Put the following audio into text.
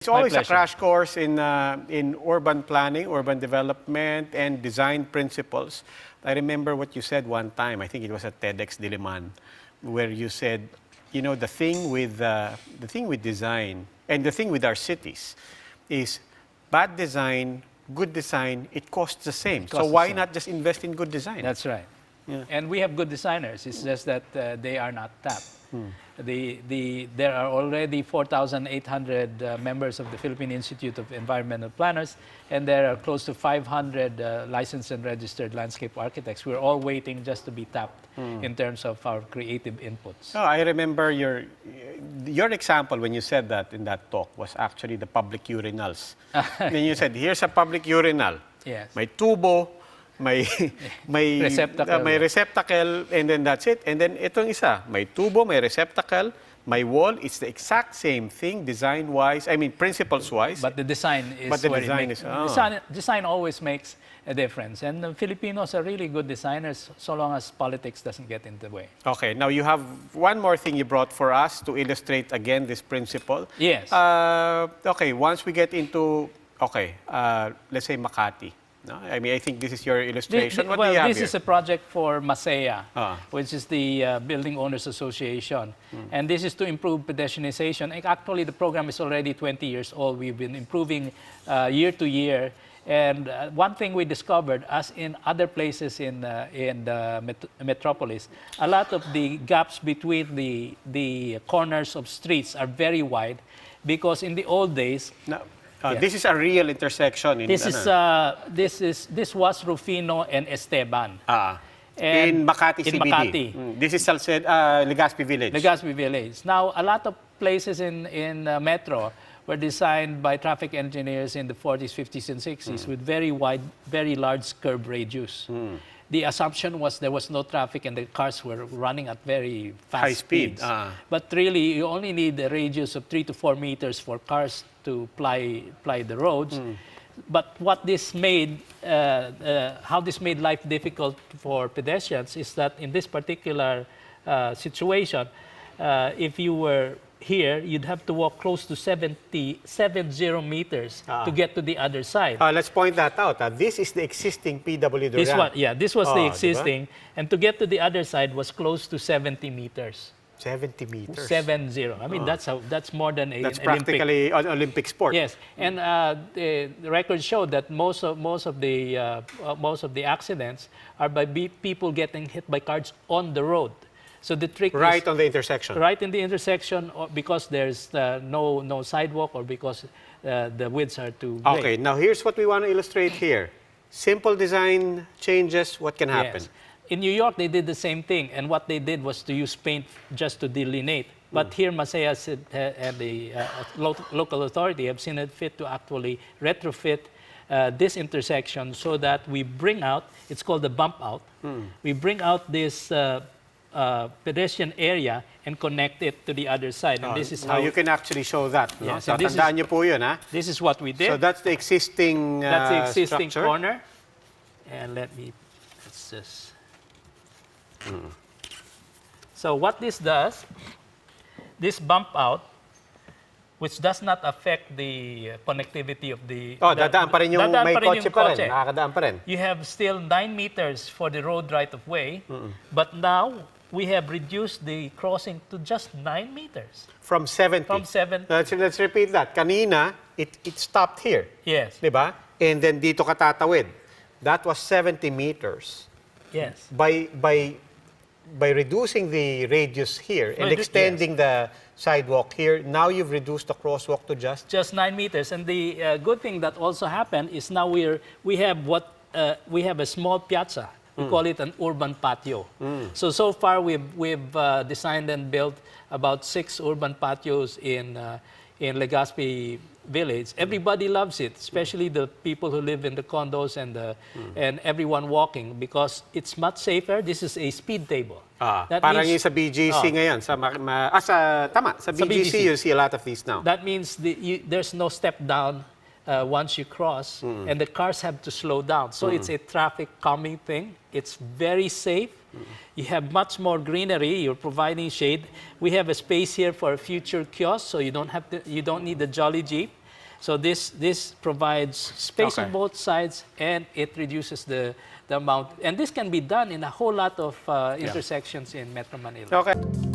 It's always a crash course in urban planning, urban development, and design principles. I remember what you said one time. I think it was at TEDx Diliman, where you said, you know, the thing with design and the thing with our cities is bad design, good design. It costs the same. So why not just invest in good design? That's right. Yeah. And we have good designers. It's just that they are not tapped. There are already 4,800 members of the Philippine Institute of Environmental Planners, and there are close to 500 licensed and registered landscape architects. We're all waiting just to be tapped in terms of our creative inputs. Oh, I remember your example when you said that in that talk was actually the public urinals. Then you said, here's a public urinal. Yes. May tubo, may receptacle, and then that's it. And then itong isa, may tubo, may receptacle, may wall. It's the exact same thing design-wise, I mean principles-wise. But the design is design always makes a difference. And the Filipinos are really good designers so long as politics doesn't get in the way. Okay, now you have one more thing you brought for us to illustrate again this principle. Yes. Okay, once we get into, let's say Makati. No? I mean, I think this is your illustration. What do you have this here? is a project for Masaya, which is the Building Owners Association. And this is to improve pedestrianization. Actually, the program is already 20 years old. We've been improving year to year. And one thing we discovered, as in other places in the metropolis, a lot of the gaps between the corners of streets are very wide because in the old days... This is a real intersection. This was Rufino and Esteban. In Makati in CBD. Makati. This is Legazpi Village. Legazpi Village. Now, a lot of places in Metro were designed by traffic engineers in the 40s, 50s, and 60s with very wide, very large curb radius. The assumption was there was no traffic and the cars were running at very fast speeds. But really, you only need a radius of 3 to 4 meters for cars to ply the roads. But what this made, how this made life difficult for pedestrians is that in this particular situation, if you were here, you'd have to walk close to 70 meters to get to the other side. Let's point that out. This is the existing PW Duran. This was the existing. Diba? And to get to the other side was close to 70 meters. 70 meters? 70. I mean, that's more than an practically an Olympic sport. Yes. And the records show that most of the accidents are by people getting hit by cars on the road. So the trick is on the intersection. Right in the intersection, or because there's no sidewalk, or because the widths are too big. Okay, now here's what we want to illustrate here. Simple design changes, what can happen? Yes. In New York, they did the same thing, and what they did was to use paint just to delineate. But here, Masaya and the local authority have seen it fit to actually retrofit this intersection so that we bring out, it's called the bump out, we bring out this pedestrian area and connect it to the other side. And this is how you can actually show that. No? Yes, so tandaan niyo po yun, ha? This is what we did. So that's the existing structure. Corner. And let's just... So what this does, this bump out, which does not affect the connectivity of the... dadaan pa rin yung may kotse pa rin. Nakakadaan pa rin. You have still 9 meters for the road right-of-way, but now we have reduced the crossing to just 9 meters. From 70. From 70. Let's repeat that. Kanina, it stopped here. Yes. Diba? And then dito ka tatawid. That was 70 meters. Yes. By reducing the radius here and extending the sidewalk here, now you've reduced the crosswalk to just 9 meters. And the good thing that also happened is now we have a small piazza. We call it an urban patio. So far we've designed and built about 6 urban patios in Legazpi Village. Everybody loves it, especially the people who live in the condos and everyone walking, because it's much safer. This is a speed table. Parang yung sa BGC ngayon. Sa BGC, you see a lot of these now. That means there's no step down once you cross, and the cars have to slow down. So it's a traffic calming thing. It's very safe. You have much more greenery. You're providing shade. We have a space here for a future kiosk, so you don't need the Jolly Jeep. So this provides space on Okay. both sides, and it reduces the amount. And this can be done in a whole lot of intersections in Metro Manila. Okay.